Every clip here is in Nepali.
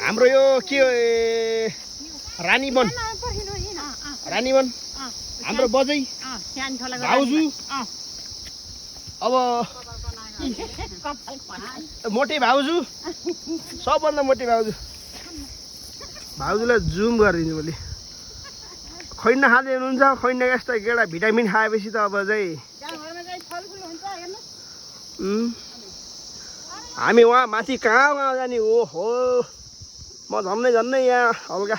हाम्रो यो के रानीवन हाम्रो बजै भाउजू अब मोटे भाउजू सबभन्दा मोटे भाउजू भाउजूलाई जुम गरिदिनु भोलि खैना खाँदै हुनुहुन्छ खैना यस्तो केटा भिटामिन खाएपछि त अब चाहिँ हामी वहाँ माथि कहाँ जाने हो म झन्नै यहाँ हल्का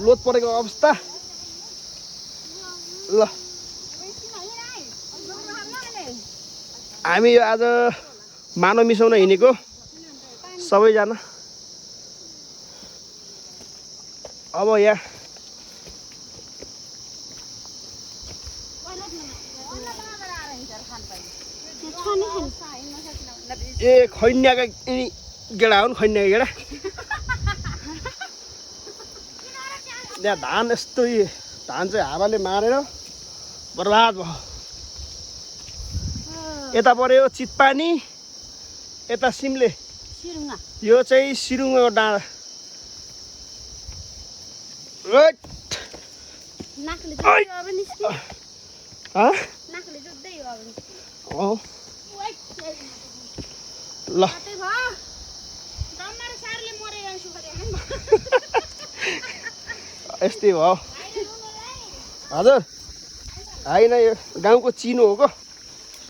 लोत परेको अवस्था ल हामी आज मानव मिसाउन हिँडेको सबैजना अब यहाँ ए खैन्याका गेडा हो नि खैन्याका गेडा यहाँ धान यस्तो धान चाहिँ हावाले मारेर बर्बाद भयो यता पर्यो चितपानी यता सिमले यो चाहिँ सिरुङको डाँडा ल यस्तै भयो हजुर होइन यो गाउँको चिनो हो को